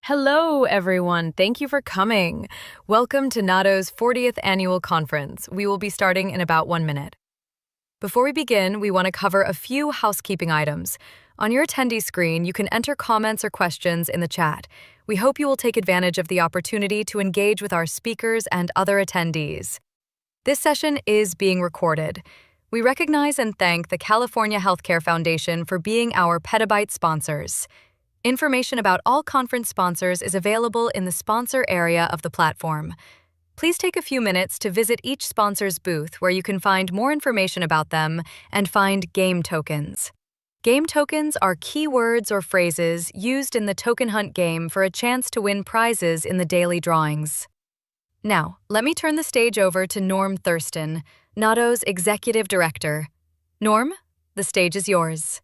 Hello, everyone. Thank you for coming. Welcome to NAHDO's 40th Annual Conference. We will be starting in about 1 minute. Before we begin, we want to cover a few housekeeping items. On your attendee screen, you can enter comments or questions in the chat. We hope you will take advantage of the opportunity to engage with our speakers and other attendees. This session is being recorded. We recognize and thank the California Healthcare Foundation for being our Petabyte sponsors. Information about all conference sponsors is available in the sponsor area of the platform. Please take a few minutes to visit each sponsor's booth where you can find more information about them and find game tokens. Game tokens are keywords or phrases used in the token hunt game for a chance to win prizes in the daily drawings. Now, let me turn the stage over to Norm Thurston, NAHDO's Executive Director. Norm, the stage is yours.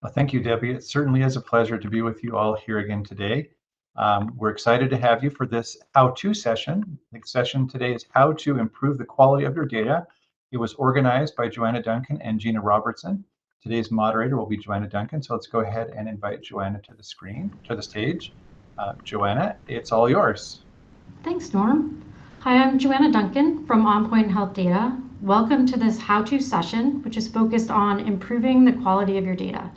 Well, thank you, Debbie. It certainly is a pleasure to be with you all here again today. We're excited to have you for this how-to session. The session today is how to improve the quality of your data. It was organized by Joanna, Duncan, and Gina Robertson. Today's moderator will be Joanna Duncan, so let's go ahead and invite Joanna to the stage. Joanna, it's all yours. Thanks, Norm. Hi, I'm Joanna Duncan from OnPoint Health Data. Welcome to this how-to session, which is focused on improving the quality of your data.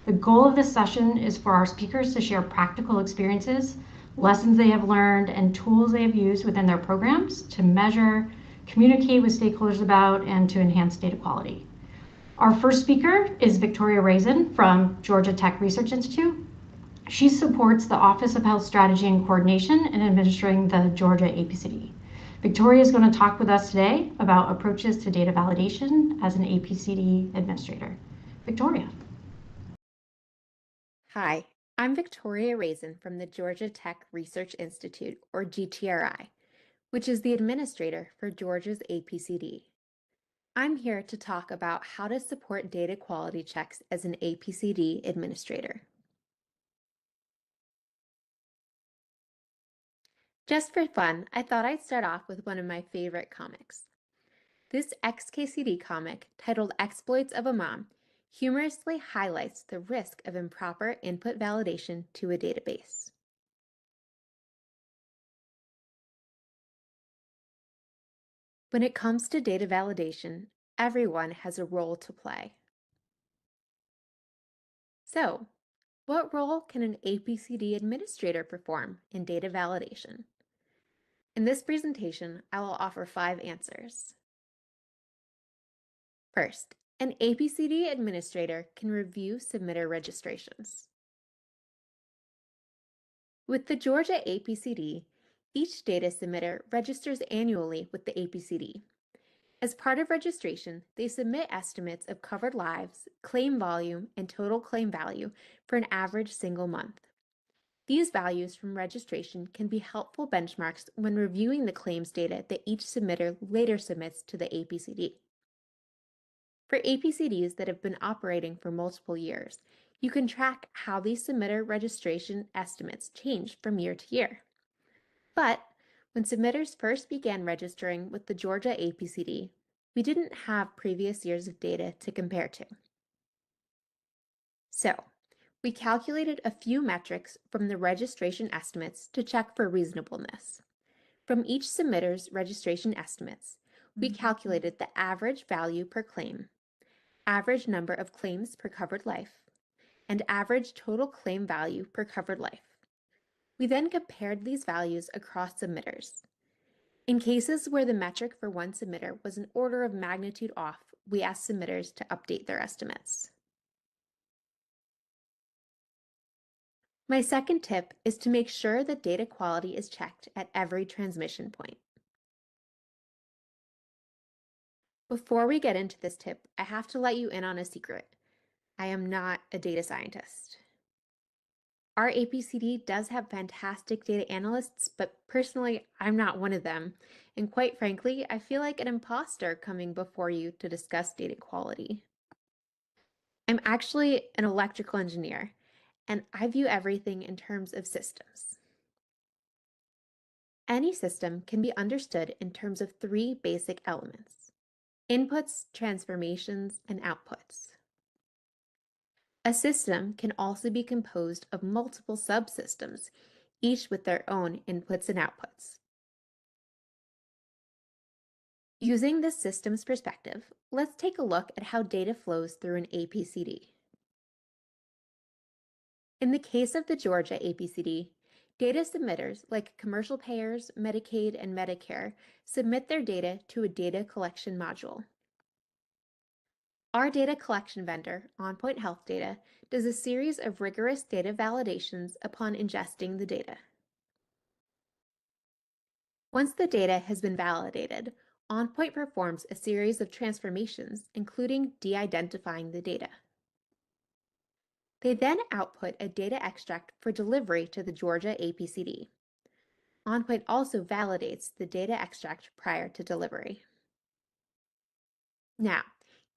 The goal of this session is for our speakers to share practical experiences, lessons they have learned, and tools they have used within their programs to measure, communicate with stakeholders about, and to enhance data quality. Our first speaker is Victoria Razin from Georgia Tech Research Institute. She supports the Office of Health Strategy and Coordination in administering the Georgia APCD. Victoria is going to talk with us today about approaches to data validation as an APCD administrator. Victoria. Hi, I'm Victoria Razin from the Georgia Tech Research Institute, or GTRI, which is the administrator for Georgia's APCD. I'm here to talk about how to support data quality checks as an APCD administrator. Just for fun, I thought I'd start off with one of my favorite comics. This XKCD comic, titled Exploits of a Mom, humorously highlights the risk of improper input validation to a database. When it comes to data validation, everyone has a role to play. So, what role can an APCD administrator perform in data validation? In this presentation, I will offer 5 answers. First, an APCD administrator can review submitter registrations. With the Georgia APCD, each data submitter registers annually with the APCD. As part of registration, they submit estimates of covered lives, claim volume, and total claim value for an average single month. These values from registration can be helpful benchmarks when reviewing the claims data that each submitter later submits to the APCD. For APCDs that have been operating for multiple years, you can track how these submitter registration estimates change from year to year. But when submitters first began registering with the Georgia APCD, we didn't have previous years of data to compare to. So, we calculated a few metrics from the registration estimates to check for reasonableness. From each submitter's registration estimates, we calculated the average value per claim, average number of claims per covered life, and average total claim value per covered life. We then compared these values across submitters. In cases where the metric for one submitter was an order of magnitude off, we asked submitters to update their estimates. My second tip is to make sure that data quality is checked at every transmission point. Before we get into this tip, I have to let you in on a secret. I am not a data scientist. Our APCD does have fantastic data analysts, but personally, I'm not one of them. And quite frankly, I feel like an imposter coming before you to discuss data quality. I'm actually an electrical engineer, and I view everything in terms of systems. Any system can be understood in terms of 3 basic elements: inputs, transformations, and outputs. A system can also be composed of multiple subsystems, each with their own inputs and outputs. Using this systems perspective, let's take a look at how data flows through an APCD. In the case of the Georgia APCD, data submitters like commercial payers, Medicaid, and Medicare submit their data to a data collection module. Our data collection vendor, OnPoint Health Data, does a series of rigorous data validations upon ingesting the data. Once the data has been validated, OnPoint performs a series of transformations, including de-identifying the data. They then output a data extract for delivery to the Georgia APCD. OnPoint also validates the data extract prior to delivery. Now,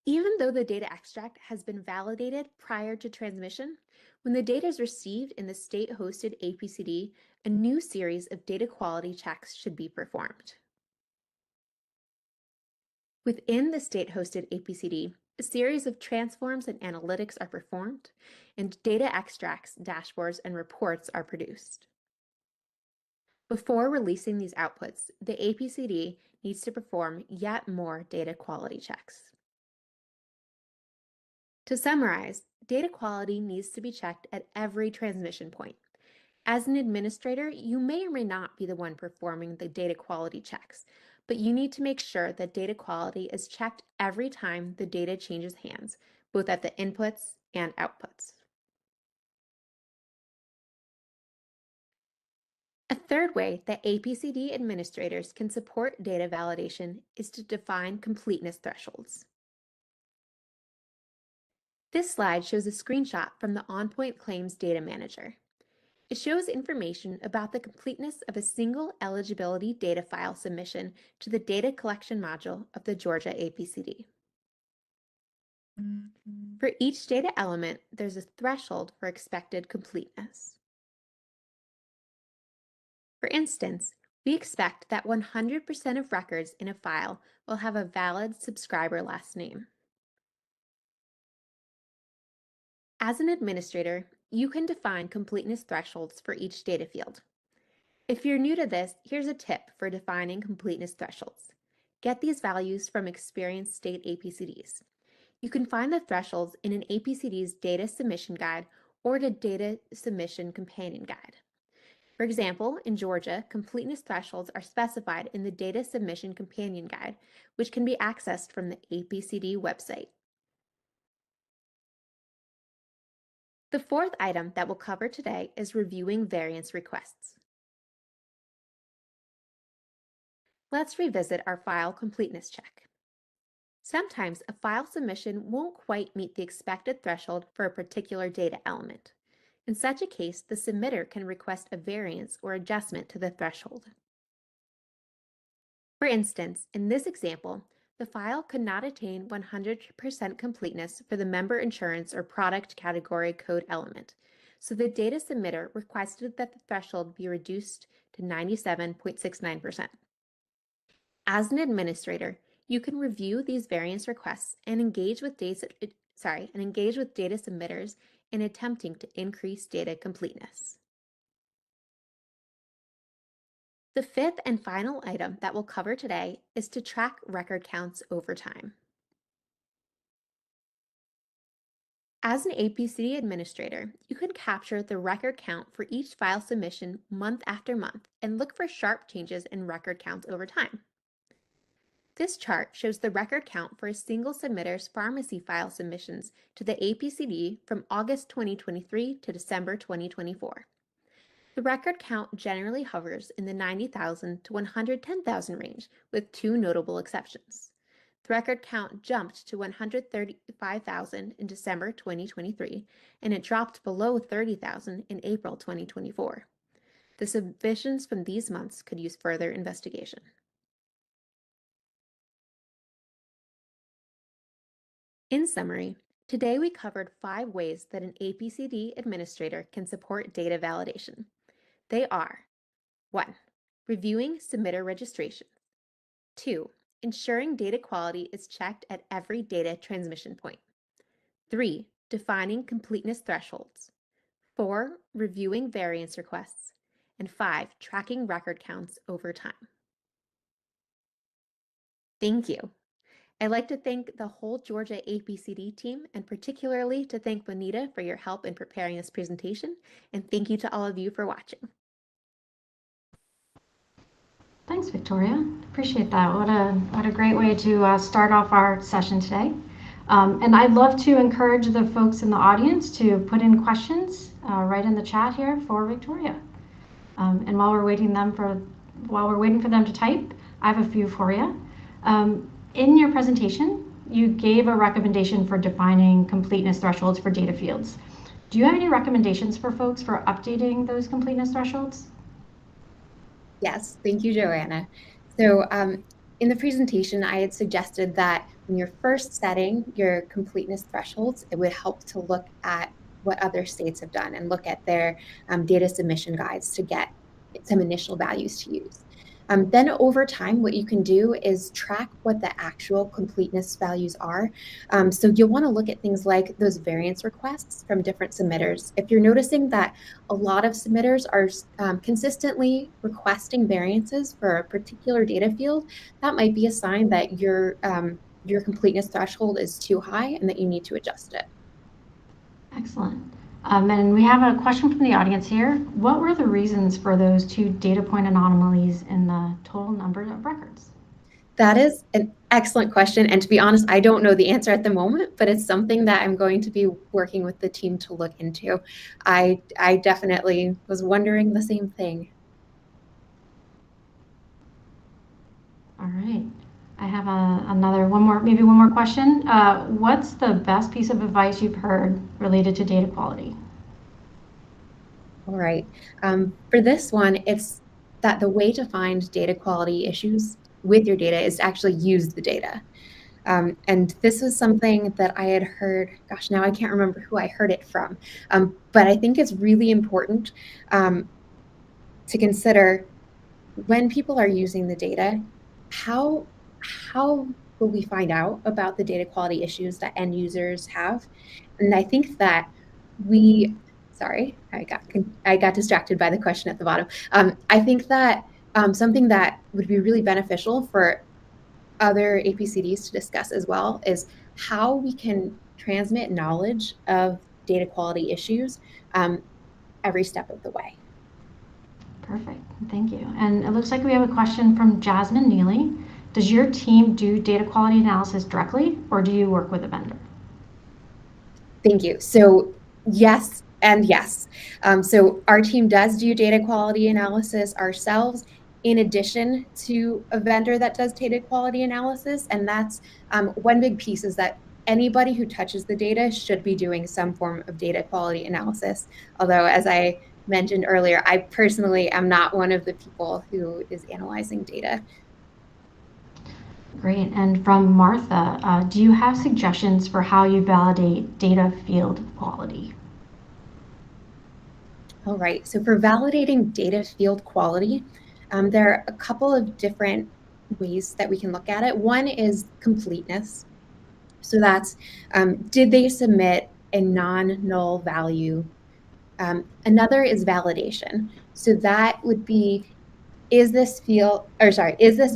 even though the data extract has been validated prior to transmission, when the data is received in the state-hosted APCD, a new series of data quality checks should be performed. Within the state-hosted APCD, a series of transforms and analytics are performed, and data extracts, dashboards, and reports are produced. Before releasing these outputs, the APCD needs to perform yet more data quality checks. To summarize, data quality needs to be checked at every transmission point. As an administrator, you may or may not be the one performing the data quality checks, but you need to make sure that data quality is checked every time the data changes hands, both at the inputs and outputs. A third way that APCD administrators can support data validation is to define completeness thresholds. This slide shows a screenshot from the OnPoint Claims Data Manager. It shows information about the completeness of a single eligibility data file submission to the data collection module of the Georgia APCD. For each data element, there's a threshold for expected completeness. For instance, we expect that 100% of records in a file will have a valid subscriber last name. As an administrator, you can define completeness thresholds for each data field. If you're new to this, here's a tip for defining completeness thresholds. Get these values from experienced state APCDs. You can find the thresholds in an APCD's data submission guide or the data submission companion guide. For example, in Georgia, completeness thresholds are specified in the Data Submission Companion Guide, which can be accessed from the APCD website. The fourth item that we'll cover today is reviewing variance requests. Let's revisit our file completeness check. Sometimes a file submission won't quite meet the expected threshold for a particular data element. In such a case, the submitter can request a variance or adjustment to the threshold. For instance, in this example, the file could not attain 100% completeness for the member insurance or product category code element, so the data submitter requested that the threshold be reduced to 97.69%. As an administrator, you can review these variance requests and engage with data submitters in attempting to increase data completeness. The fifth and final item that we'll cover today is to track record counts over time. As an APCD administrator, you can capture the record count for each file submission month after month and look for sharp changes in record counts over time. This chart shows the record count for a single submitter's pharmacy file submissions to the APCD from August 2023 to December 2024. The record count generally hovers in the 90,000 to 110,000 range, with two notable exceptions. The record count jumped to 135,000 in December 2023, and it dropped below 30,000 in April 2024. The submissions from these months could use further investigation. In summary, today we covered 5 ways that an APCD administrator can support data validation. They are: 1. Reviewing submitter registrations. 2. Ensuring data quality is checked at every data transmission point. 3. defining completeness thresholds. 4, reviewing variance requests. And 5, tracking record counts over time. Thank you. I'd like to thank the whole Georgia APCD team, and particularly to thank Bonita for your help in preparing this presentation, and thank you to all of you for watching. Thanks, Victoria. Appreciate that. What a great way to start off our session today. And I'd love to encourage the folks in the audience to put in questions right in the chat here for Victoria. And while we're waiting for them to type, I have a few for you. In your presentation, you gave a recommendation for defining completeness thresholds for data fields. Do you have any recommendations for folks for updating those completeness thresholds? Yes, thank you, Joanna. So in the presentation, I had suggested that when you're first setting your completeness thresholds, it would help to look at what other states have done and look at their data submission guides to get some initial values to use. Then over time, what you can do is track what the actual completeness values are. So you'll want to look at things like those variance requests from different submitters. If you're noticing that a lot of submitters are consistently requesting variances for a particular data field, that might be a sign that your completeness threshold is too high and that you need to adjust it. Excellent. And we have a question from the audience here. What were the reasons for those 2 data point anomalies in the total number of records? That is an excellent question. And to be honest, I don't know the answer at the moment, but it's something that I'm going to be working with the team to look into. I definitely was wondering the same thing. All right. I have maybe one more question. What's the best piece of advice you've heard related to data quality? All right. For this one, it's that the way to find data quality issues with your data is to actually use the data. And this was something that I had heard, gosh, now I can't remember who I heard it from, but I think it's really important to consider when people are using the data, how will we find out about the data quality issues that end users have? And I think that sorry, I got distracted by the question at the bottom. I think that something that would be really beneficial for other APCDs to discuss as well is how we can transmit knowledge of data quality issues every step of the way. Perfect, thank you. And it looks like we have a question from Jasmine Neely. Does your team do data quality analysis directly, or do you work with a vendor? Thank you. So yes and yes. So our team does do data quality analysis ourselves in addition to a vendor that does data quality analysis. And that's one big piece is that anybody who touches the data should be doing some form of data quality analysis. Although, as I mentioned earlier, I personally am not one of the people who is analyzing data. Great. And from Martha, do you have suggestions for how you validate data field quality? All right. So for validating data field quality, there are a couple of different ways that we can look at it. One is completeness. So that's, did they submit a non-null value? Another is validation. So that would be, is this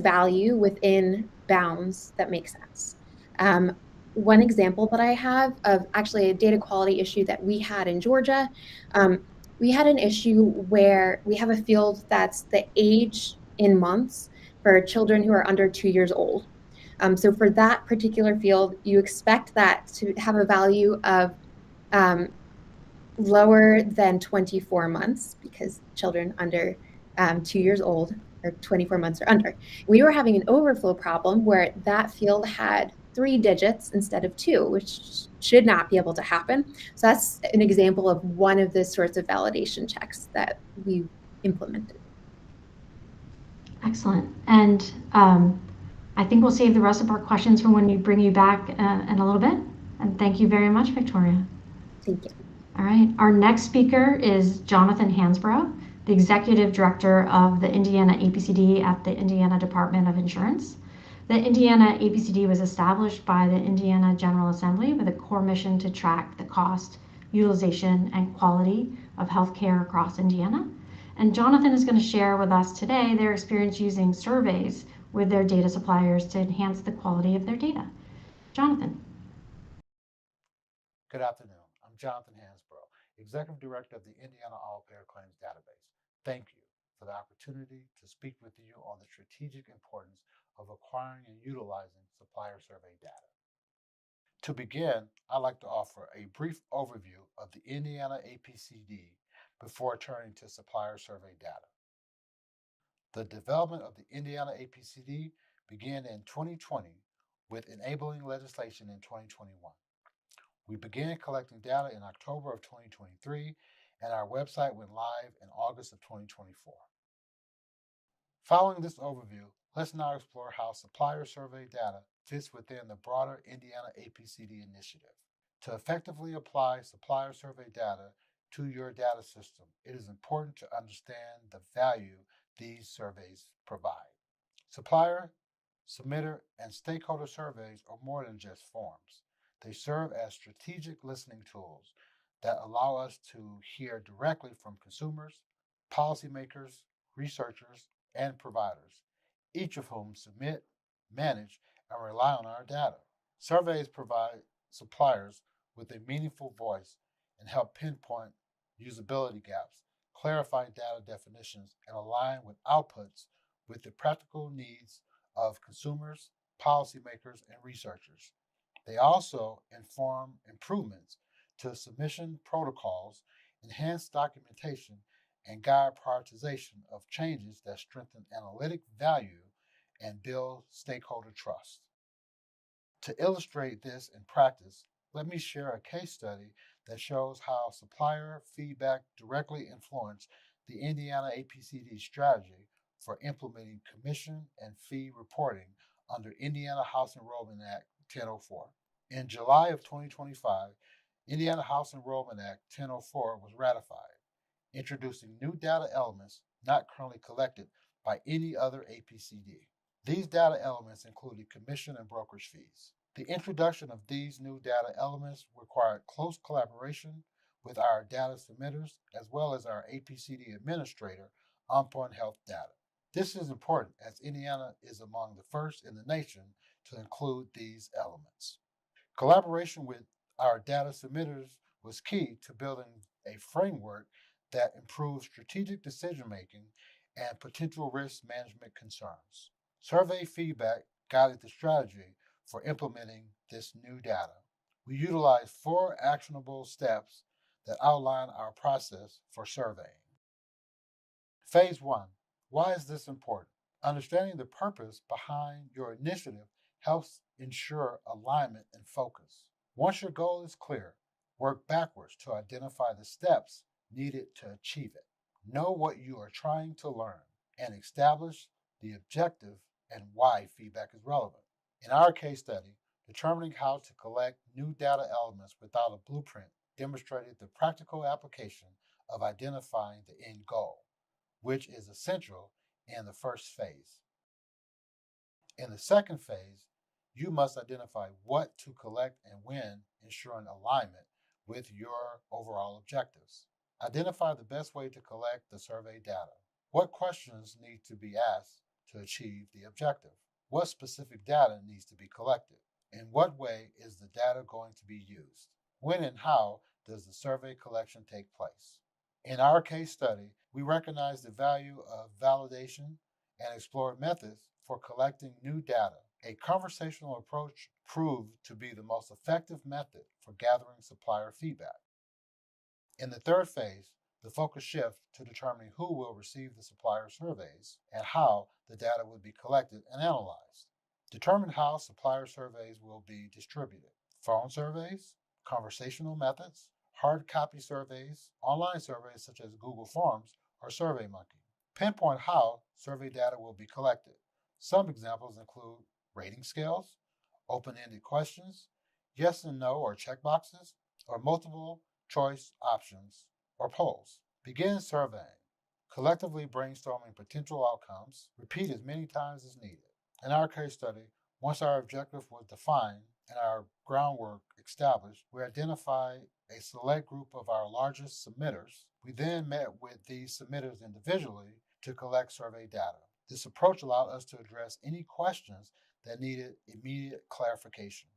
value within bounds that make sense? One example that I have of actually a data quality issue that we had in Georgia, we had an issue where we have a field that's the age in months for children who are under 2 years old. So for that particular field, you expect that to have a value of lower than 24 months because children under 2 years old or 24 months or under. We were having an overflow problem where that field had 3 digits instead of 2, which should not be able to happen. So that's an example of one of the sorts of validation checks that we implemented. Excellent. And I think we'll save the rest of our questions for when we bring you back in a little bit. And thank you very much, Victoria. Thank you. All right. Our next speaker is Jonathan Handsborough, the Executive Director of the Indiana APCD at the Indiana Department of Insurance. The Indiana APCD was established by the Indiana General Assembly with a core mission to track the cost, utilization, and quality of healthcare across Indiana. And Jonathan is going to share with us today their experience using surveys with their data suppliers to enhance the quality of their data. Jonathan. Good afternoon. I'm Jonathan Handsborough, Executive Director of the Indiana All-Payer Claims Database. Thank you for the opportunity to speak with you on the strategic importance of acquiring and utilizing supplier survey data. To begin, I'd like to offer a brief overview of the Indiana APCD before turning to supplier survey data. The development of the Indiana APCD began in 2020 with enabling legislation in 2021. We began collecting data in October of 2023, and our website went live in August of 2024. Following this overview, let's now explore how supplier survey data fits within the broader Indiana APCD initiative. To effectively apply supplier survey data to your data system, it is important to understand the value these surveys provide. Supplier, submitter, and stakeholder surveys are more than just forms. They serve as strategic listening tools that allow us to hear directly from consumers, policymakers, researchers, and providers, each of whom submit, manage, and rely on our data. Surveys provide suppliers with a meaningful voice and help pinpoint usability gaps, clarify data definitions, and align with outputs with the practical needs of consumers, policymakers, and researchers. They also inform improvements to submission protocols, enhance documentation, and guide prioritization of changes that strengthen analytic value and build stakeholder trust. To illustrate this in practice, let me share a case study that shows how supplier feedback directly influenced the Indiana APCD strategy for implementing commission and fee reporting under Indiana House Enrollment Act 1004. In July of 2025, Indiana House Enrollment Act 1004 was ratified, introducing new data elements not currently collected by any other APCD. These data elements included commission and brokerage fees. The introduction of these new data elements required close collaboration with our data submitters as well as our APCD administrator, OnPoint Health Data. This is important as Indiana is among the first in the nation to include these elements. Collaboration with our data submitters was key to building a framework that improves strategic decision-making and potential risk management concerns. Survey feedback guided the strategy for implementing this new data. We utilized 4 actionable steps that outline our process for surveying. Phase 1. Why is this important? Understanding the purpose behind your initiative helps ensure alignment and focus. Once your goal is clear, work backwards to identify the steps needed to achieve it. Know what you are trying to learn and establish the objective and why feedback is relevant. In our case study, determining how to collect new data elements without a blueprint demonstrated the practical application of identifying the end goal, which is essential in the first phase. In the second phase, you must identify what to collect and when, ensuring alignment with your overall objectives. Identify the best way to collect the survey data. What questions need to be asked to achieve the objective? What specific data needs to be collected? In what way is the data going to be used? When and how does the survey collection take place? In our case study, we recognize the value of validation and explored methods for collecting new data. A conversational approach proved to be the most effective method for gathering supplier feedback. In the third phase, the focus shifts to determining who will receive the supplier surveys and how the data will be collected and analyzed. Determine how supplier surveys will be distributed. Phone surveys, conversational methods, hard copy surveys, online surveys such as Google Forms, or SurveyMonkey. Pinpoint how survey data will be collected. Some examples include rating scales, open-ended questions, yes and no or checkboxes, or multiple choice options or polls. Begin surveying. Collectively brainstorming potential outcomes. Repeat as many times as needed. In our case study, Once our objective was defined and our groundwork established, we identified a select group of our largest submitters. We then met with these submitters individually to collect survey data. This approach allowed us to address any questions that needed immediate clarification.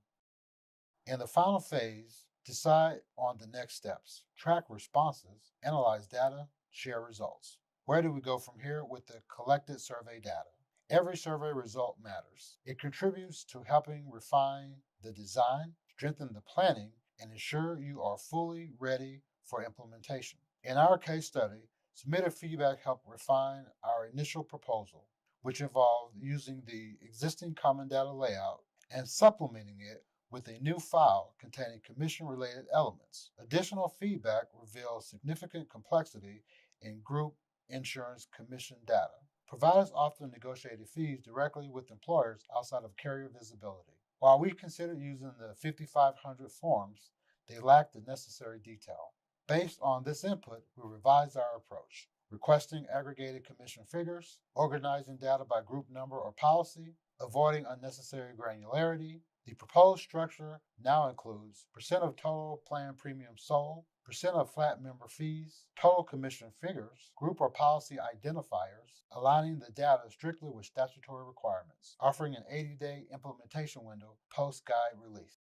In the final phase, decide on the next steps, track responses, analyze data, share results. Where do we go from here with the collected survey data? Every survey result matters. It contributes to helping refine the design, strengthen the planning, and ensure you are fully ready for implementation. In our case study, submitted feedback helped refine our initial proposal, which involved using the existing common data layout and supplementing it with a new file containing commission-related elements. Additional feedback revealed significant complexity in group insurance commission data. Providers often negotiated fees directly with employers outside of carrier visibility. While we considered using the 5,500 forms, they lacked the necessary detail. Based on this input, we revised our approach, requesting aggregated commission figures, organizing data by group number or policy, avoiding unnecessary granularity. The proposed structure now includes percent of total plan premium sold, percent of flat member fees, total commission figures, group or policy identifiers, aligning the data strictly with statutory requirements, offering an 80-day implementation window post-guide release.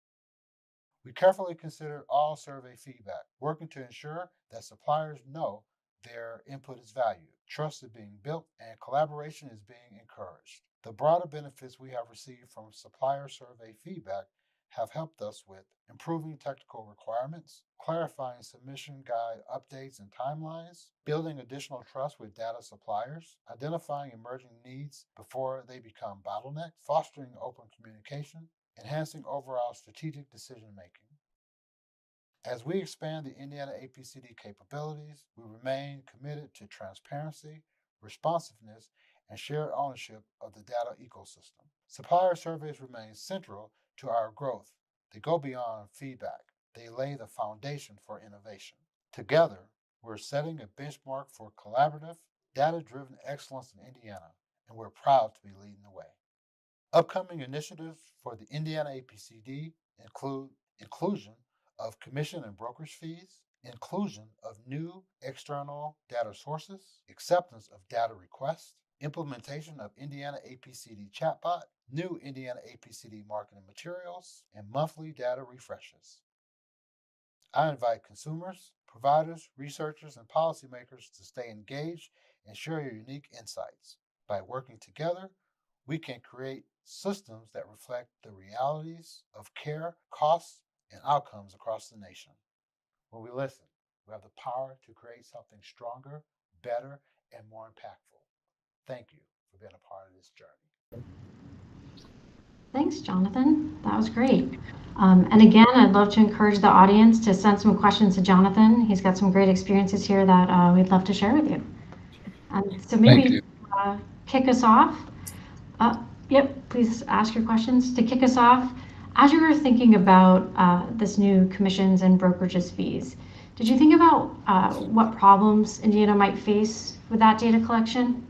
We carefully considered all survey feedback, working to ensure that suppliers know their input is valued, trust is being built, and collaboration is being encouraged. The broader benefits we have received from supplier survey feedback have helped us with improving technical requirements, clarifying submission guide updates and timelines, building additional trust with data suppliers, identifying emerging needs before they become bottlenecks, fostering open communication, enhancing overall strategic decision-making. As we expand the Indiana APCD capabilities, we remain committed to transparency, responsiveness, and shared ownership of the data ecosystem. Supplier surveys remain central to our growth. They go beyond feedback. They lay the foundation for innovation. Together, we're setting a benchmark for collaborative, data-driven excellence in Indiana, and we're proud to be leading the way. Upcoming initiatives for the Indiana APCD include inclusion of commission and brokerage fees, inclusion of new external data sources, acceptance of data requests, implementation of Indiana APCD chatbot, new Indiana APCD marketing materials, and monthly data refreshes. I invite consumers, providers, researchers, and policymakers to stay engaged and share your unique insights. By working together, we can create systems that reflect the realities of care, costs, and outcomes across the nation. When we listen, we have the power to create something stronger, better, and more impactful. Thank you for being a part of this journey. Thanks, Jonathan. That was great. And again, I'd love to encourage the audience to send some questions to Jonathan. He's got some great experiences here that we'd love to share with you. So maybe kick us off. Yep, please ask your questions. To kick us off, as you were thinking about this new commissions and brokerages fees, did you think about what problems Indiana might face with that data collection?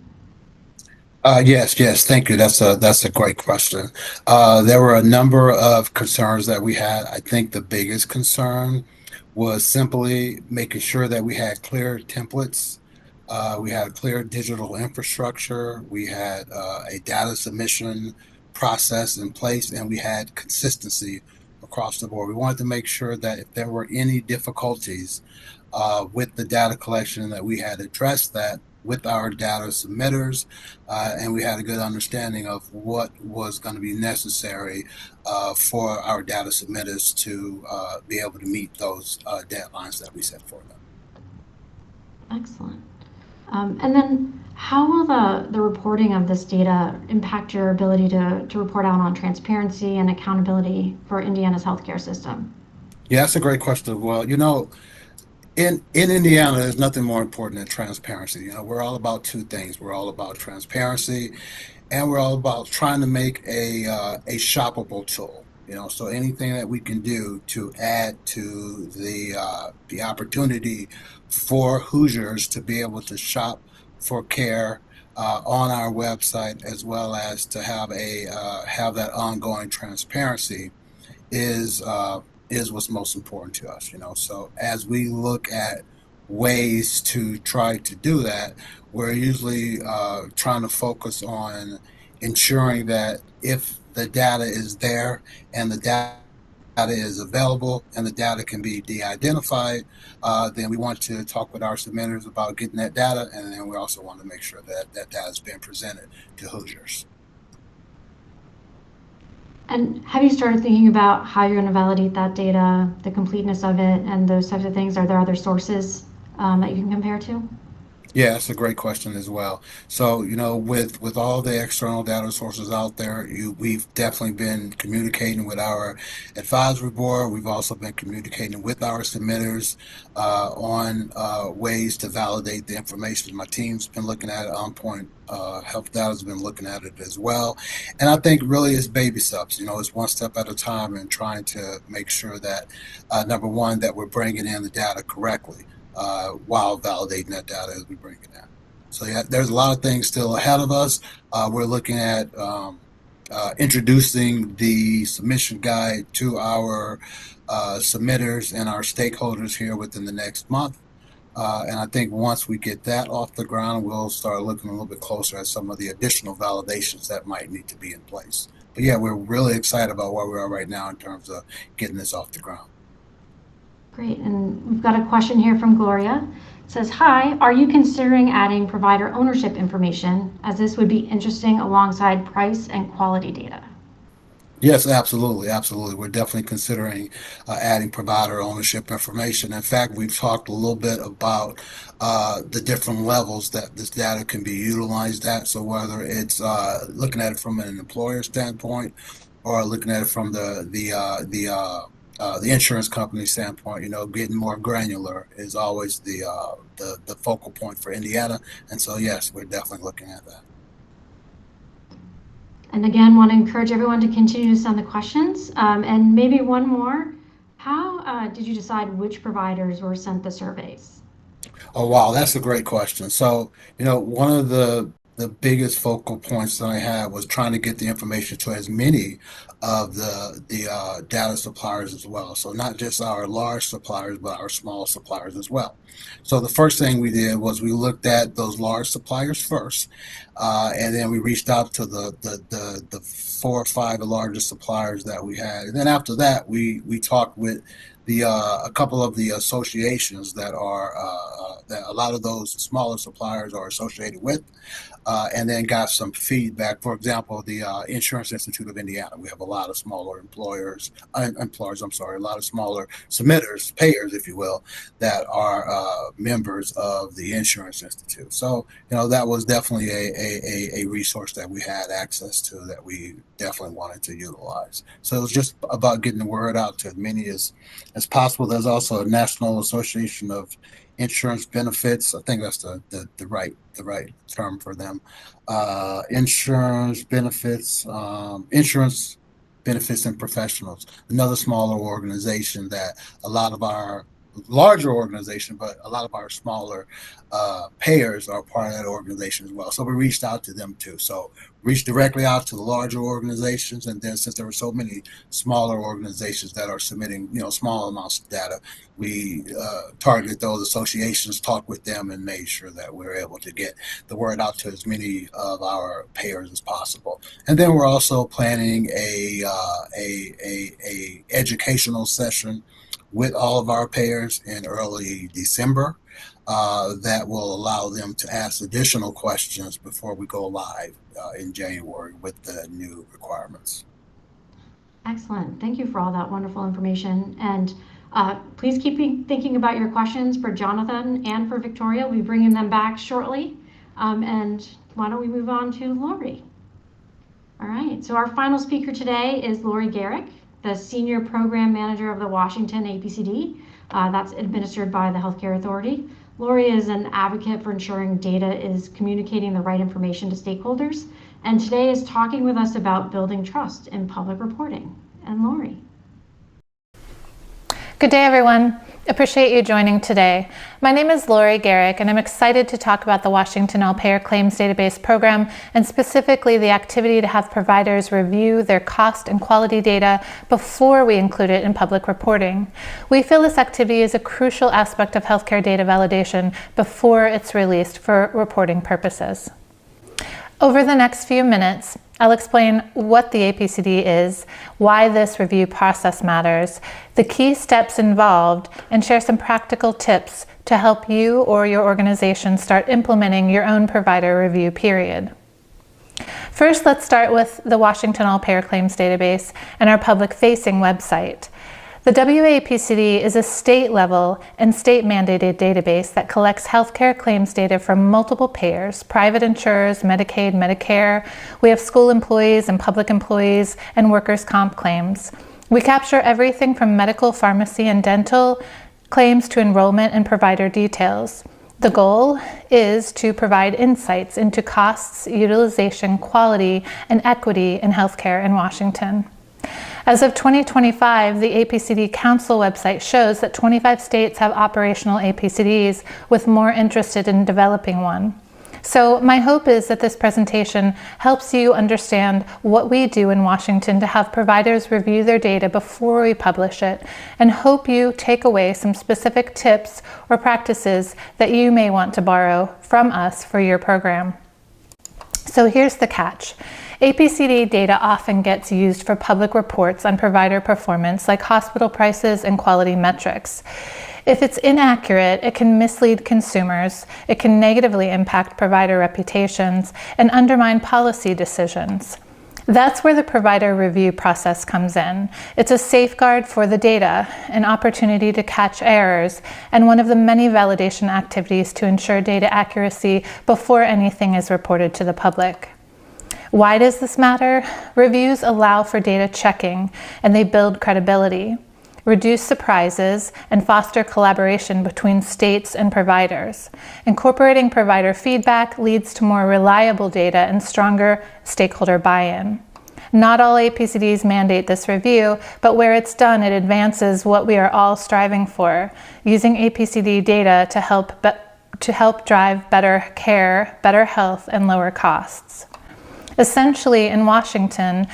Yes, thank you. That's a great question. There were a number of concerns that we had. I think the biggest concern was simply making sure that we had clear templates. We had a clear digital infrastructure. We had a data submission process in place, and we had consistency across the board. We wanted to make sure that if there were any difficulties with the data collection, that we had addressed that with our data submitters, and we had a good understanding of what was going to be necessary for our data submitters to be able to meet those deadlines that we set for them. Excellent. And then how will the reporting of this data impact your ability to report out on transparency and accountability for Indiana's healthcare system? Yeah, that's a great question. Well, in Indiana, there's nothing more important than transparency. We're all about two things. We're all about transparency, and we're all about trying to make a shoppable tool. So anything that we can do to add to the opportunity for Hoosiers to be able to shop for care on our website, as well as to have have that ongoing transparency is what's most important to us. So as we look at ways to try to do that, we're usually trying to focus on ensuring that if the data is there and the data is available and the data can be de-identified, then we want to talk with our submitters about getting that data, and then we also want to make sure that that data has been presented to Hoosiers. And have you started thinking about how you're going to validate that data, the completeness of it, and those types of things? Are there other sources that you can compare to? Yeah, that's a great question as well. So, with all the external data sources out there, we've definitely been communicating with our advisory board. We've also been communicating with our submitters on ways to validate the information. My team's been looking at it. On Point Health Data's been looking at it as well. And I think really it's baby steps. It's one step at a time and trying to make sure that, number one, that we're bringing in the data correctly. While validating that data as we bring it in. So yeah, there's a lot of things still ahead of us. We're looking at introducing the submission guide to our submitters and our stakeholders here within the next month. And I think once we get that off the ground, we'll start looking a little bit closer at some of the additional validations that might need to be in place. But yeah, we're really excited about where we are right now in terms of getting this off the ground. Great, and we've got a question here from Gloria. It says, hi, are you considering adding provider ownership information, as this would be interesting alongside price and quality data? Yes, absolutely. We're definitely considering adding provider ownership information. In fact, we've talked a little bit about the different levels that this data can be utilized at. So whether it's looking at it from an employer standpoint or looking at it from the insurance company standpoint, getting more granular is always the focal point for Indiana. And so, yes, we're definitely looking at that. And again, want to encourage everyone to continue to send the questions. And maybe one more. How did you decide which providers were sent the surveys? Oh, wow, that's a great question. So, one of the biggest focal points that I had was trying to get the information to as many of the data suppliers as well. So not just our large suppliers, but our small suppliers as well. So the first thing we did was we looked at those large suppliers first, and then we reached out to the 4 or 5 largest suppliers that we had. And then after that, we talked with a couple of the associations that are that a lot of those smaller suppliers are associated with, and then got some feedback. For example, the Insurance Institute of Indiana. We have a lot of smaller a lot of smaller submitters, payers, if you will, that are members of the Insurance Institute. So, that was definitely a resource that we had access to that we definitely wanted to utilize. So it was just about getting the word out to as many as possible. There's also a National Association of Insurance Benefits. I think that's the right term for them. Insurance benefits and professionals. Another smaller organization that a lot of our larger organization, but a lot of our smaller payers are part of that organization as well. So we reached out to them too. So reached directly out to the larger organizations, and then since there were so many smaller organizations that are submitting, small amounts of data, we targeted those associations, talked with them, and made sure that we're able to get the word out to as many of our payers as possible. And then we're also planning a educational session with all of our payers in early December that will allow them to ask additional questions before we go live in January with the new requirements. Excellent. Thank you for all that wonderful information. And please keep thinking about your questions for Jonathan and for Victoria. We'll be bringing them back shortly. And why don't we move on to Lorie? All right. So our final speaker today is Lorie Geryk, the Senior Program Manager of the Washington APCD. That's administered by the Healthcare Authority. Lorie is an advocate for ensuring data is communicating the right information to stakeholders, and today is talking with us about building trust in public reporting. And Lorie. Good day, everyone. Appreciate you joining today. My name is Lorie, Geryk, and I'm excited to talk about the Washington All-Payer Claims Database program, and specifically the activity to have providers review their cost and quality data before we include it in public reporting. We feel this activity is a crucial aspect of healthcare data validation before it's released for reporting purposes. Over the next few minutes, I'll explain what the APCD is, why this review process matters, the key steps involved, and share some practical tips to help you or your organization start implementing your own provider review period. First, let's start with the Washington All-Payer Claims Database and our public-facing website. The WAPCD is a state-level and state-mandated database that collects healthcare claims data from multiple payers, private insurers, Medicaid, Medicare. We have school employees and public employees and workers' comp claims. We capture everything from medical, pharmacy, and dental claims to enrollment and provider details. The goal is to provide insights into costs, utilization, quality, and equity in healthcare in Washington. As of 2025, the APCD Council website shows that 25 states have operational APCDs, with more interested in developing one. So my hope is that this presentation helps you understand what we do in Washington to have providers review their data before we publish it, and hope you take away some specific tips or practices that you may want to borrow from us for your program. So here's the catch. APCD data often gets used for public reports on provider performance, like hospital prices and quality metrics. If it's inaccurate, it can mislead consumers, it can negatively impact provider reputations, and undermine policy decisions. That's where the provider review process comes in. It's a safeguard for the data, an opportunity to catch errors, and one of the many validation activities to ensure data accuracy before anything is reported to the public. Why does this matter? Reviews allow for data checking, and they build credibility, reduce surprises, and foster collaboration between states and providers. Incorporating provider feedback leads to more reliable data and stronger stakeholder buy-in. Not all APCDs mandate this review, but where it's done, it advances what we are all striving for, using APCD data to help drive better care, better health, and lower costs. Essentially, in Washington,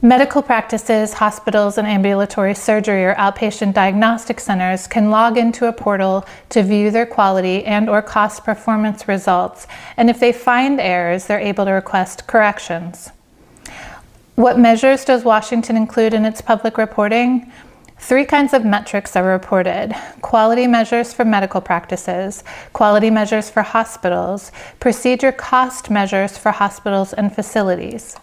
medical practices, hospitals, and ambulatory surgery or outpatient diagnostic centers can log into a portal to view their quality and/or cost performance results, and if they find errors, they're able to request corrections. What measures does Washington include in its public reporting? 3 kinds of metrics are reported: quality measures for medical practices, quality measures for hospitals, procedure cost measures for hospitals and facilities.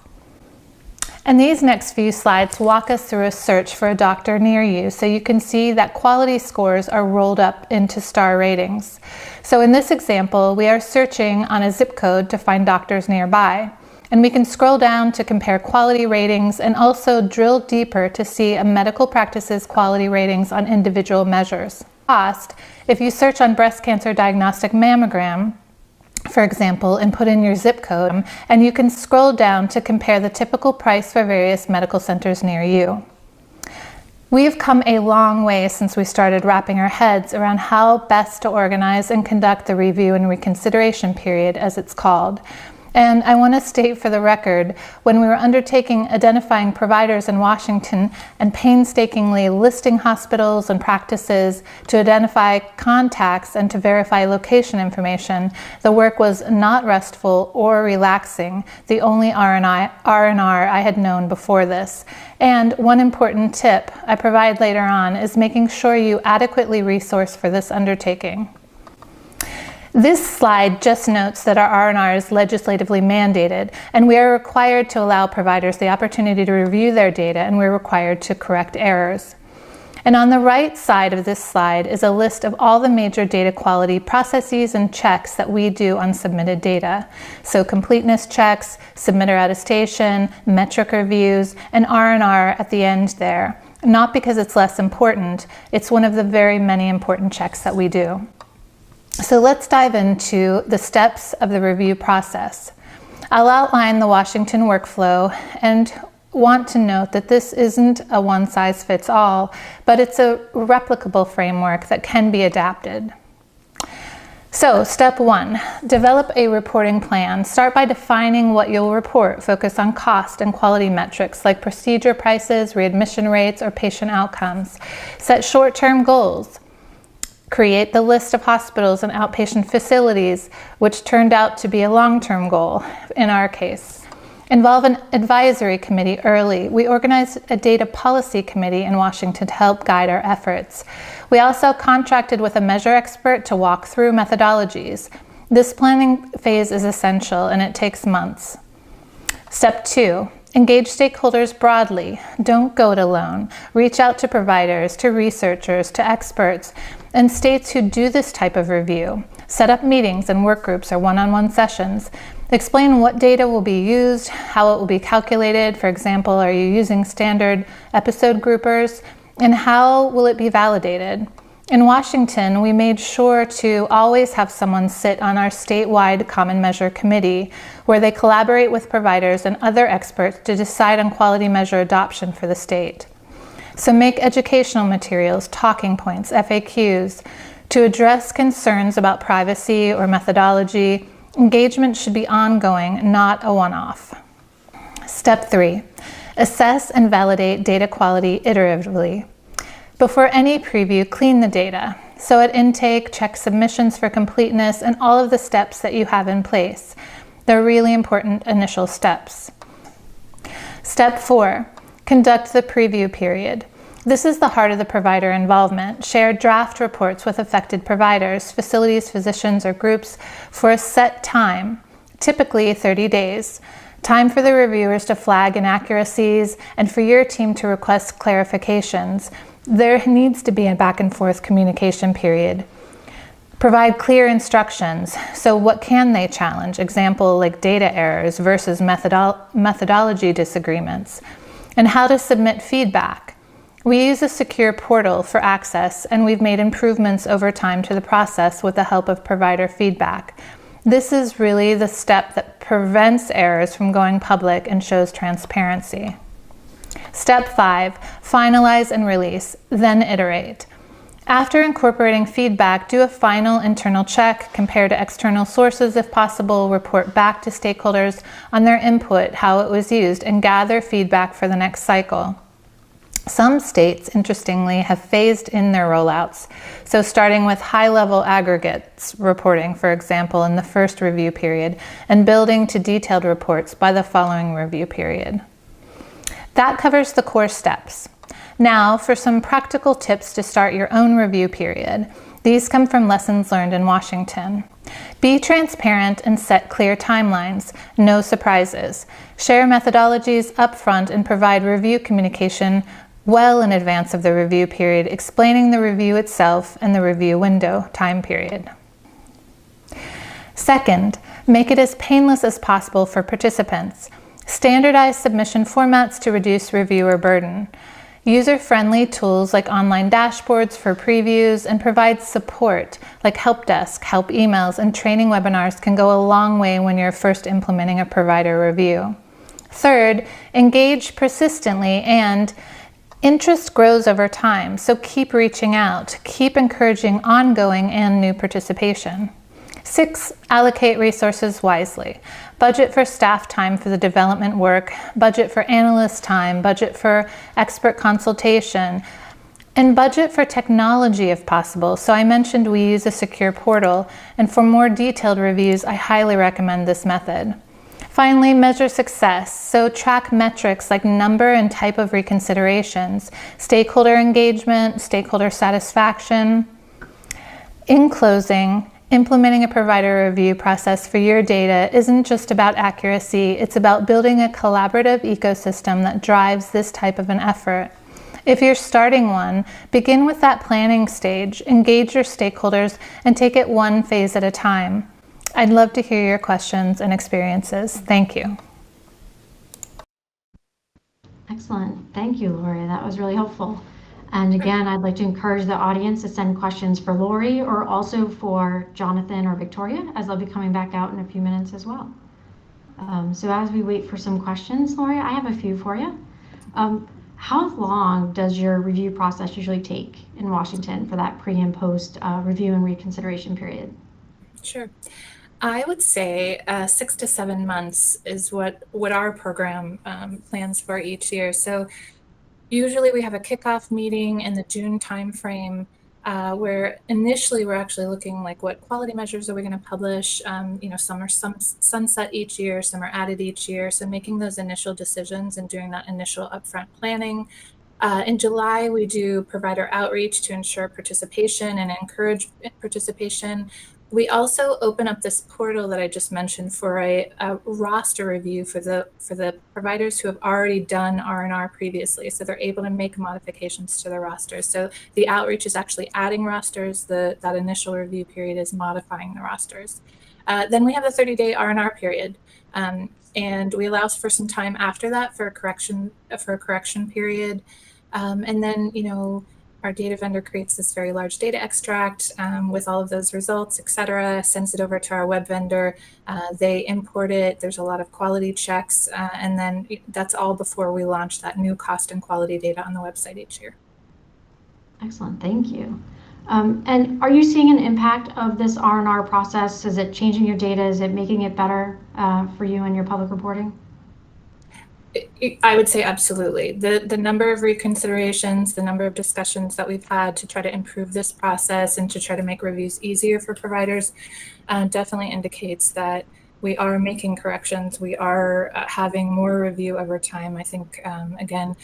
And these next few slides walk us through a search for a doctor near you, so you can see that quality scores are rolled up into star ratings. So in this example, we are searching on a zip code to find doctors nearby. And we can scroll down to compare quality ratings and also drill deeper to see a medical practice's quality ratings on individual measures. Cost, if you search on breast cancer diagnostic mammogram, for example, and put in your zip code, and you can scroll down to compare the typical price for various medical centers near you. We have come a long way since we started wrapping our heads around how best to organize and conduct the review and reconsideration period, as it's called. And I want to state for the record, when we were undertaking identifying providers in Washington and painstakingly listing hospitals and practices to identify contacts and to verify location information, the work was not restful or relaxing, the only R&R I had known before this. And one important tip I provide later on is making sure you adequately resource for this undertaking. This slide just notes that our R&R is legislatively mandated, and we are required to allow providers the opportunity to review their data, and we're required to correct errors. And on the right side of this slide is a list of all the major data quality processes and checks that we do on submitted data. So completeness checks, submitter attestation, metric reviews, and R&R at the end there. Not because it's less important, it's one of the very many important checks that we do. So let's dive into the steps of the review process. I'll outline the Washington workflow and want to note that this isn't a one-size-fits-all, but it's a replicable framework that can be adapted. So, step 1, develop a reporting plan. Start by defining what you'll report. Focus on cost and quality metrics like procedure prices, readmission rates, or patient outcomes. Set short-term goals. Create the list of hospitals and outpatient facilities, which turned out to be a long-term goal in our case. Involve an advisory committee early. We organized a data policy committee in Washington to help guide our efforts. We also contracted with a measure expert to walk through methodologies. This planning phase is essential and it takes months. Step 2, engage stakeholders broadly. Don't go it alone. Reach out to providers, to researchers, to experts, and states who do this type of review. Set up meetings and work groups or one-on-one sessions. Explain what data will be used, how it will be calculated. For example, are you using standard episode groupers? And how will it be validated? In Washington, we made sure to always have someone sit on our statewide Common Measure Committee, where they collaborate with providers and other experts to decide on quality measure adoption for the state. So make educational materials, talking points, FAQs, to address concerns about privacy or methodology. Engagement should be ongoing, not a one-off. Step 3, assess and validate data quality iteratively. Before any preview, clean the data. So at intake, check submissions for completeness and all of the steps that you have in place. They're really important initial steps. Step 4, conduct the preview period. This is the heart of the provider involvement. Share draft reports with affected providers, facilities, physicians, or groups for a set time, typically 30 days. Time for the reviewers to flag inaccuracies and for your team to request clarifications. There needs to be a back and forth communication period. Provide clear instructions. So what can they challenge? Example, like data errors versus methodology disagreements. And how to submit feedback. We use a secure portal for access, and we've made improvements over time to the process with the help of provider feedback. This is really the step that prevents errors from going public and shows transparency. Step 5, finalize and release, then iterate. After incorporating feedback, do a final internal check, compare to external sources if possible, report back to stakeholders on their input, how it was used, and gather feedback for the next cycle. Some states, interestingly, have phased in their rollouts, so starting with high-level aggregates reporting, for example, in the first review period, and building to detailed reports by the following review period. That covers the core steps. Now, for some practical tips to start your own review period. These come from lessons learned in Washington. Be transparent and set clear timelines. No surprises. Share methodologies upfront and provide review communication well in advance of the review period, explaining the review itself and the review window time period. Second, make it as painless as possible for participants. Standardize submission formats to reduce reviewer burden. User-friendly tools like online dashboards for previews and provide support like help desk, help emails, and training webinars can go a long way when you're first implementing a provider review. Third, engage persistently, and interest grows over time, so keep reaching out, keep encouraging ongoing and new participation. 6, allocate resources wisely. Budget for staff time for the development work, budget for analyst time, budget for expert consultation, and budget for technology if possible. So I mentioned we use a secure portal, and for more detailed reviews, I highly recommend this method. Finally, measure success. So track metrics like number and type of reconsiderations, stakeholder engagement, stakeholder satisfaction. In closing, implementing a provider review process for your data isn't just about accuracy, it's about building a collaborative ecosystem that drives this type of an effort. If you're starting one, begin with that planning stage, engage your stakeholders, and take it one phase at a time. I'd love to hear your questions and experiences. Thank you. Excellent. Thank you, Lorie. That was really helpful. And again, I'd like to encourage the audience to send questions for Lorie or also for Jonathan or Victoria, as they'll be coming back out in a few minutes as well. So as we wait for some questions, Lorie, I have a few for you. How long does your review process usually take in Washington for that pre and post review and reconsideration period? Sure. I would say 6 to 7 months is what our program plans for each year. So usually we have a kickoff meeting in the June timeframe where initially we're actually looking like what quality measures are we going to publish. Some are sunset each year, some are added each year. So making those initial decisions and doing that initial upfront planning. In July, we do provider outreach to ensure participation and encourage participation. We also open up this portal that I just mentioned for a roster review for the providers who have already done R&R previously, so they're able to make modifications to their rosters. So the outreach is actually adding rosters. That initial review period is modifying the rosters. Then we have the 30-day R&R period, and we allow for some time after that for a correction period. And then, our data vendor creates this very large data extract with all of those results, et cetera, sends it over to our web vendor. They import it. There's a lot of quality checks. And then that's all before we launch that new cost and quality data on the website each year. Excellent. Thank you. And are you seeing an impact of this R&R process? Is it changing your data? Is it making it better for you and your public reporting? I would say absolutely. The number of reconsiderations, the number of discussions that we've had to try to improve this process and to try to make reviews easier for providers definitely indicates that we are making corrections. We are having more review over time. I think, again,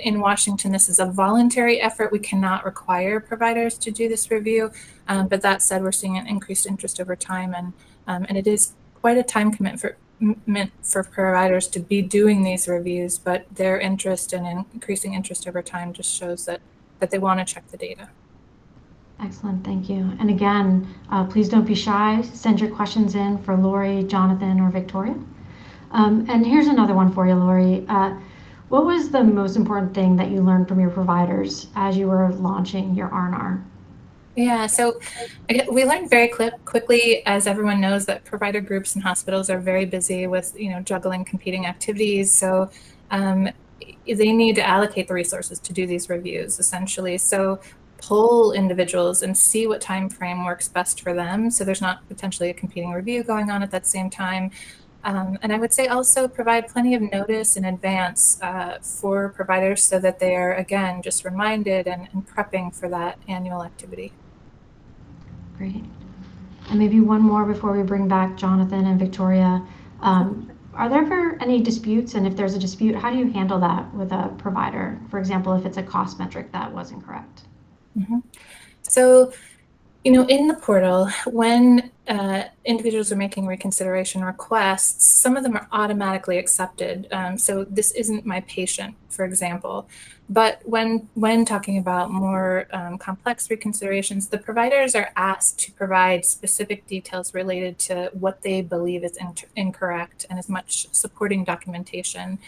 in Washington, this is a voluntary effort. We cannot require providers to do this review. But that said, we're seeing an increased interest over time. And it is quite a time commitment for providers to be doing these reviews, but their interest and increasing interest over time just shows that they want to check the data. Excellent, thank you. And again, please don't be shy. Send your questions in for Lorie, Jonathan, or Victoria. And here's another one for you, Lorie. What was the most important thing that you learned from your providers as you were launching your R&R? Yeah, so we learned very quickly, as everyone knows, that provider groups and hospitals are very busy with, juggling competing activities. So they need to allocate the resources to do these reviews, essentially. So poll individuals and see what time frame works best for them. So there's not potentially a competing review going on at that same time. And I would say also provide plenty of notice in advance for providers so that they are, again, just reminded and prepping for that annual activity. Great. And maybe one more before we bring back Jonathan and Victoria. Are there ever any disputes? And if there's a dispute, how do you handle that with a provider? For example, if it's a cost metric that wasn't correct? Mm-hmm. So, in the portal, when individuals are making reconsideration requests, some of them are automatically accepted. So this isn't my patient, for example. But when talking about more complex reconsiderations, the providers are asked to provide specific details related to what they believe is incorrect and as much supporting documentation.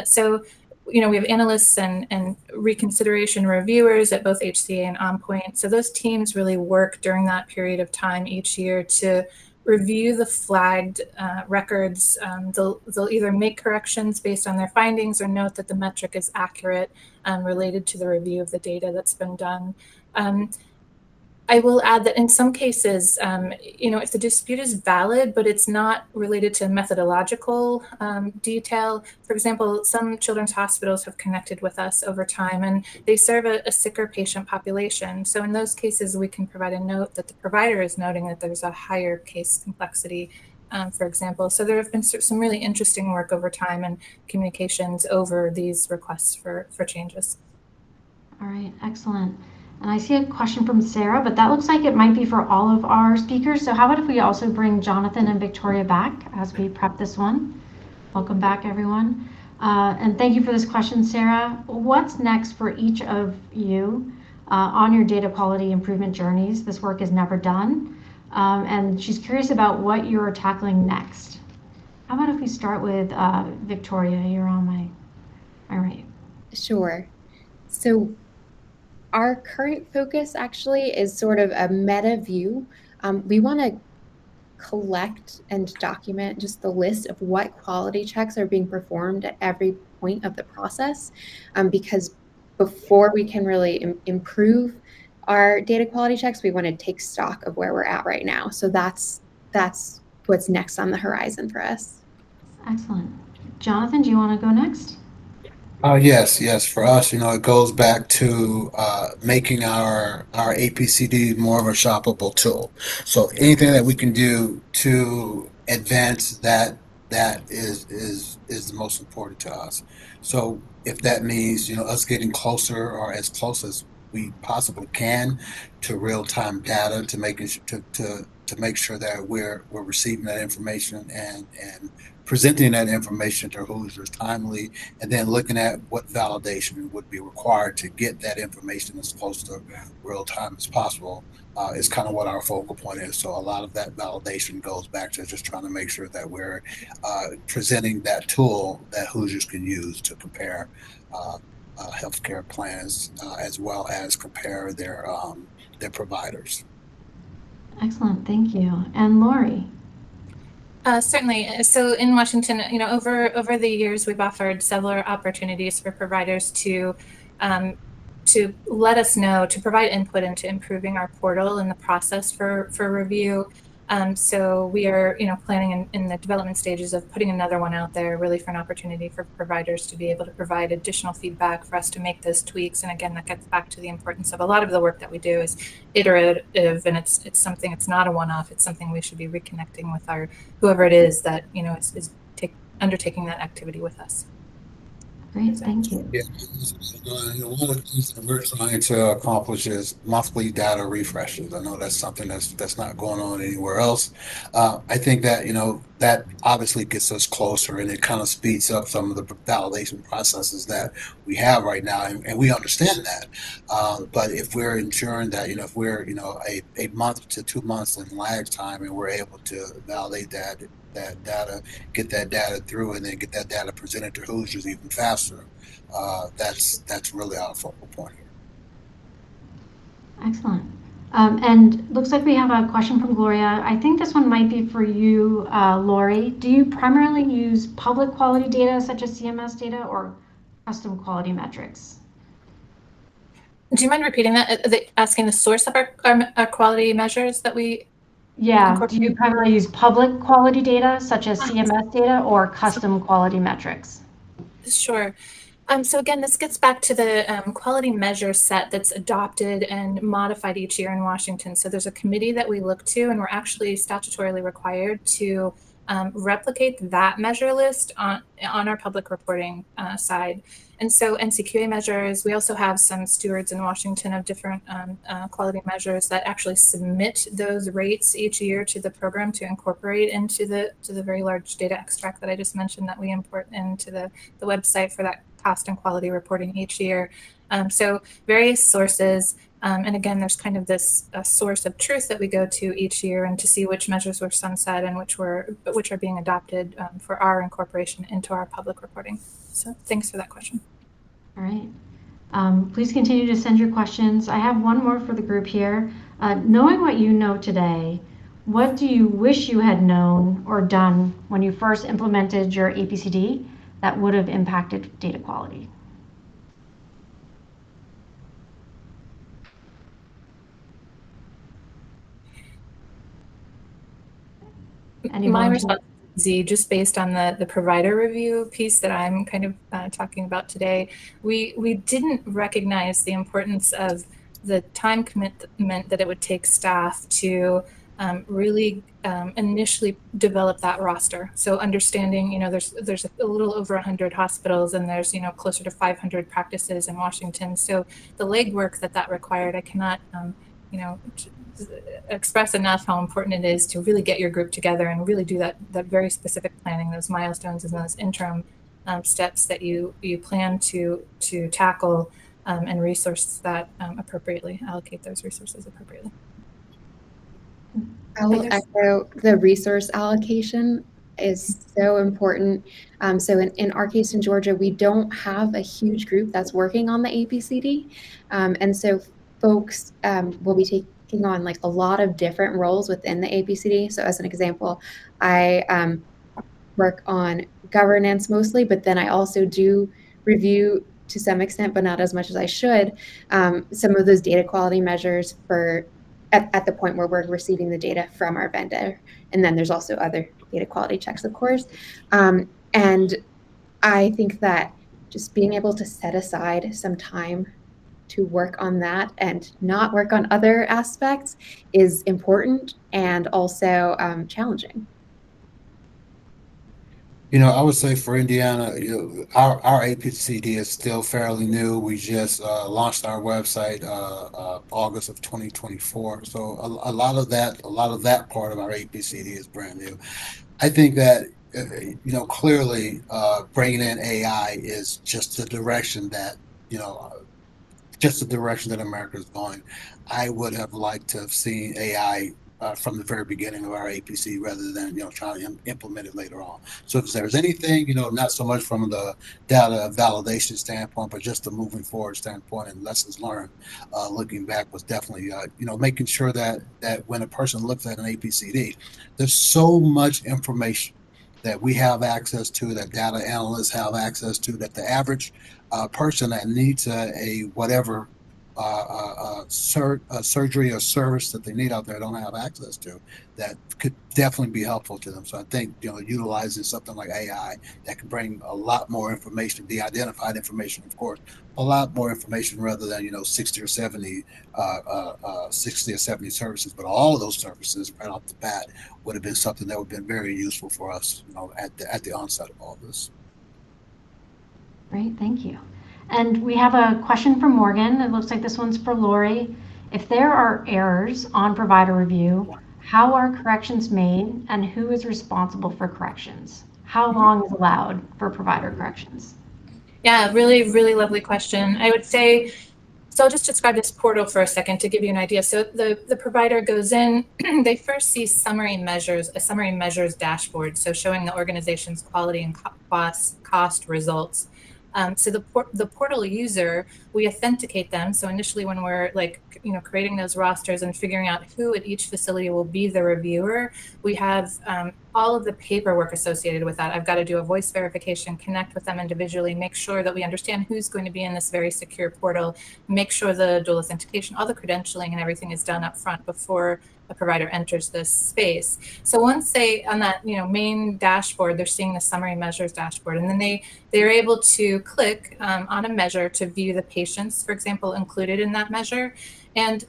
So we have analysts and reconsideration reviewers at both HCA and OnPoint. So those teams really work during that period of time each year to review the flagged records. They'll either make corrections based on their findings or note that the metric is accurate related to the review of the data that's been done. I will add that in some cases, if the dispute is valid, but it's not related to methodological detail, for example, some children's hospitals have connected with us over time and they serve a sicker patient population. So in those cases, we can provide a note that the provider is noting that there's a higher case complexity, for example. So there have been some really interesting work over time and communications over these requests for changes. All right, excellent. And I see a question from Sarah, but that looks like it might be for all of our speakers. So how about if we also bring Jonathan and Victoria back as we prep this one? Welcome back, everyone. And thank you for this question, Sarah. What's next for each of you on your data quality improvement journeys? This work is never done. And she's curious about what you're tackling next. How about if we start with Victoria? You're on my right. Sure. So our current focus actually is sort of a meta view. We want to collect and document just the list of what quality checks are being performed at every point of the process, because before we can really improve our data quality checks, we want to take stock of where we're at right now. So that's what's next on the horizon for us. Excellent. Jonathan, do you want to go next? Yes. For us, it goes back to making our APCD more of a shoppable tool. So anything that we can do to advance that is the most important to us. So if that means us getting closer or as close as we possibly can to real-time data to make sure that we're receiving that information and presenting that information to Hoosiers timely, and then looking at what validation would be required to get that information as close to real time as possible is kind of what our focal point is. So a lot of that validation goes back to just trying to make sure that we're presenting that tool that Hoosiers can use to compare healthcare plans as well as compare their providers. Excellent, thank you. And Lorie? Certainly. So in Washington, over the years, we've offered several opportunities for providers to let us know, to provide input into improving our portal and the process for review. So we are, planning in the development stages of putting another one out there, really for an opportunity for providers to be able to provide additional feedback for us to make those tweaks. And again, that gets back to the importance of a lot of the work that we do is iterative, and it's something, it's not a one-off. It's something we should be reconnecting with our whoever it is that is undertaking that activity with us. Great, thank you. Yeah, one of the things that we're trying to accomplish is monthly data refreshes. I know that's something that's not going on anywhere else. I think that that obviously gets us closer, and it kind of speeds up some of the validation processes that we have right now, and we understand that. But if we're ensuring that if we're a month to 2 months in lag time, and we're able to validate that data, get that data through, and then get that data presented to Hoosiers even faster, that's really our focal point here. Excellent. And looks like we have a question from Gloria. I think this one might be for you, Lorie. Do you primarily use public quality data such as CMS data or custom quality metrics? Do you mind repeating that? Asking the source of our quality measures that we... Yeah, do you primarily use public quality data such as CMS data or custom quality metrics? Sure. So again, this gets back to the quality measure set that's adopted and modified each year in Washington. So there's a committee that we look to, and we're actually statutorily required to replicate that measure list on our public reporting side. And so NCQA measures, we also have some stewards in Washington of different quality measures that actually submit those rates each year to the program to incorporate into the very large data extract that I just mentioned that we import into the website for that cost and quality reporting each year. So various sources. And again, there's kind of this source of truth that we go to each year, and to see which measures were sunset and which are being adopted for our incorporation into our public reporting. So thanks for that question. All right. Please continue to send your questions. I have one more for the group here. Knowing what you know today, what do you wish you had known or done when you first implemented your APCD that would have impacted data quality? My response is easy, just based on the provider review piece that I'm kind of talking about today. We didn't recognize the importance of the time commitment that it would take staff to really initially develop that roster. So understanding, there's a little over 100 hospitals, and there's closer to 500 practices in Washington. So the legwork that required, I cannot express enough how important it is to really get your group together and really do that very specific planning, those milestones and those interim steps that you plan to tackle, and resource that appropriately, allocate those resources appropriately. I will echo the resource allocation is so important. So in our case in Georgia, we don't have a huge group that's working on the APCD. And so folks will be taking on like a lot of different roles within the APCD. So as an example, I work on governance mostly, but then I also do review to some extent, but not as much as I should, some of those data quality measures for at the point where we're receiving the data from our vendor. And then there's also other data quality checks, of course. And I think that just being able to set aside some time to work on that and not work on other aspects is important and also challenging. I would say for Indiana, our APCD is still fairly new. We just launched our website August of 2024. So a lot of that part of our APCD is brand new. I think that clearly bringing in AI is just the direction that America is going. I would have liked to have seen AI from the very beginning of our APC rather than trying to implement it later on. So if there's anything, not so much from the data validation standpoint, but just the moving forward standpoint and lessons learned, looking back was definitely making sure that when a person looks at an APCD, there's so much information that we have access to, that data analysts have access to, that the average person that needs a whatever surgery or service that they need out there don't have access to, that could definitely be helpful to them. So I think utilizing something like AI that can bring a lot more information, the identified information, of course, a lot more information rather than 60 or 70 services, but all of those services right off the bat would have been something that would have been very useful for us at the onset of all this. Great, thank you. And we have a question from Morgan. It looks like this one's for Lorie. If there are errors on provider review, how are corrections made and who is responsible for corrections? How long is allowed for provider corrections? Yeah, really, really lovely question. I would say, so I'll just describe this portal for a second to give you an idea. So the provider goes in, they first see summary measures, a summary measures dashboard, so showing the organization's quality and cost results. So the portal user, we authenticate them. So initially when we're creating those rosters and figuring out who at each facility will be the reviewer, we have all of the paperwork associated with that. I've got to do a voice verification, connect with them individually, make sure that we understand who's going to be in this very secure portal, make sure the dual authentication, all the credentialing and everything is done up front before a provider enters this space. So once they, on that main dashboard, they're seeing the summary measures dashboard, and then they're able to click on a measure to view the patients, for example, included in that measure. And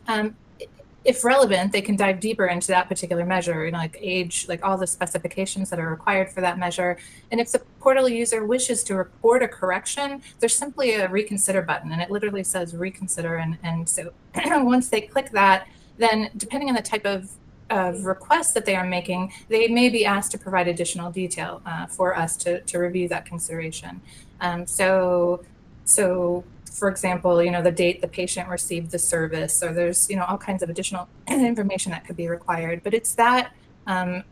if relevant, they can dive deeper into that particular measure, like age, like all the specifications that are required for that measure. And if the portal user wishes to report a correction, there's simply a reconsider button, and it literally says reconsider. And so once they click that, then depending on the type of request that they are making, they may be asked to provide additional detail for us to review that consideration. So for example, the date the patient received the service, or there's all kinds of additional information that could be required. But it's that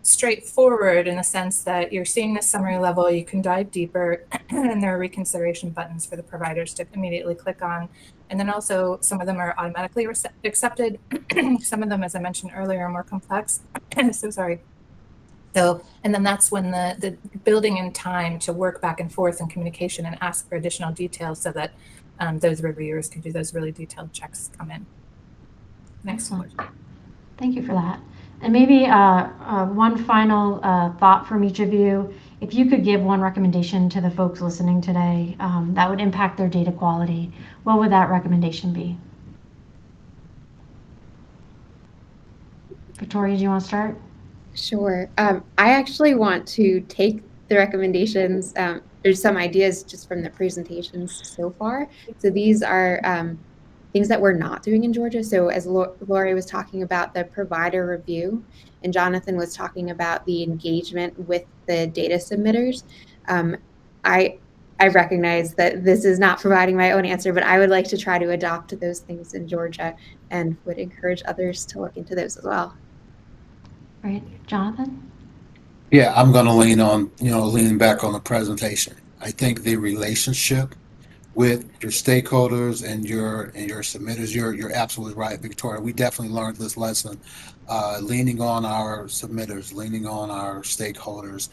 straightforward in the sense that you're seeing the summary level, you can dive deeper, and there are reconsideration buttons for the providers to immediately click on. And then also some of them are automatically accepted. Some of them, as I mentioned earlier, are more complex. So sorry. So, and then that's when the building in time to work back and forth in communication and ask for additional details so that those reviewers can do those really detailed checks come in. Next one. Thank you for that. And maybe one final thought from each of you. If you could give one recommendation to the folks listening today that would impact their data quality, what would that recommendation be? Victoria, do you want to start? Sure. I actually want to take the recommendations. There's some ideas just from the presentations so far. So these are things that we're not doing in Georgia. So as Lorie was talking about the provider review, and Jonathan was talking about the engagement with the data submitters, I recognize that this is not providing my own answer, but I would like to try to adopt those things in Georgia and would encourage others to look into those as well. Right, Jonathan? Yeah, I'm going to lean back on the presentation. I think the relationship with your stakeholders and your submitters. You're absolutely right, Victoria. We definitely learned this lesson, leaning on our submitters, leaning on our stakeholders,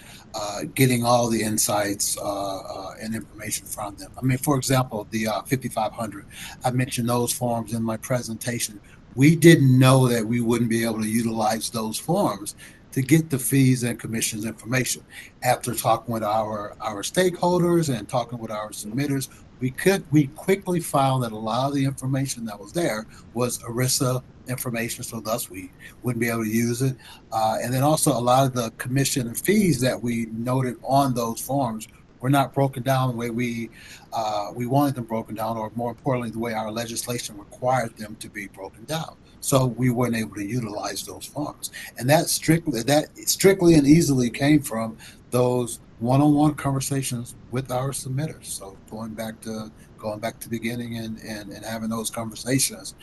getting all the insights and information from them. I mean, for example, the 5500, I mentioned those forms in my presentation. We didn't know that we wouldn't be able to utilize those forms to get the fees and commissions information. After talking with our stakeholders and talking with our submitters, we quickly found that a lot of the information that was there was ERISA information, so thus we wouldn't be able to use it. And then also a lot of the commission and fees that we noted on those forms were not broken down the way we wanted them broken down, or more importantly, the way our legislation required them to be broken down. So we weren't able to utilize those forms, and that strictly and easily came from those one-on-one conversations with our submitters. So going back to the beginning and having those conversations,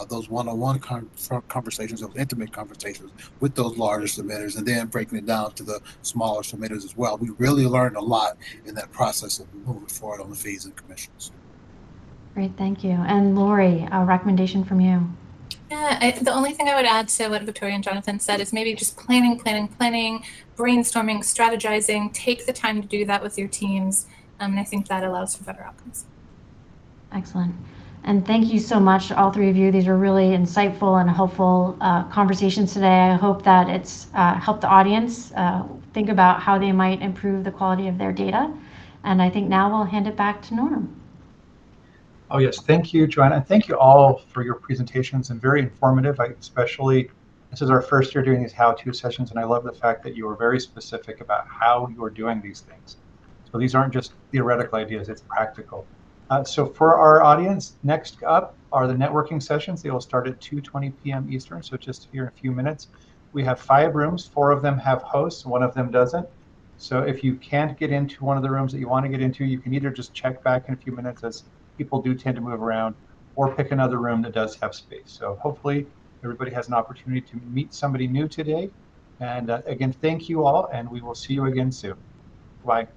those one-on-one conversations, those intimate conversations with those larger submitters, and then breaking it down to the smaller submitters as well. We really learned a lot in that process of moving forward on the fees and commissions. Great, thank you. And Lorie, a recommendation from you. Yeah, the only thing I would add to what Victoria and Jonathan said is maybe just planning, brainstorming, strategizing. Take the time to do that with your teams, and I think that allows for better outcomes. Excellent. And thank you so much, all three of you. These were really insightful and helpful conversations today. I hope that it's helped the audience think about how they might improve the quality of their data. And I think now we'll hand it back to Norm. Oh yes, thank you, Joanna, and thank you all for your presentations, and very informative. This is our first year doing these how-to sessions, and I love the fact that you were very specific about how you are doing these things. So these aren't just theoretical ideas, it's practical. So for our audience, next up are the networking sessions. They will start at 2:20 p.m. Eastern, so just here in a few minutes. We have 5 rooms, 4 of them have hosts, 1 of them doesn't. So if you can't get into one of the rooms that you want to get into, you can either just check back in a few minutes, as people do tend to move around, or pick another room that does have space. So hopefully everybody has an opportunity to meet somebody new today. And again, thank you all, and we will see you again soon. Bye.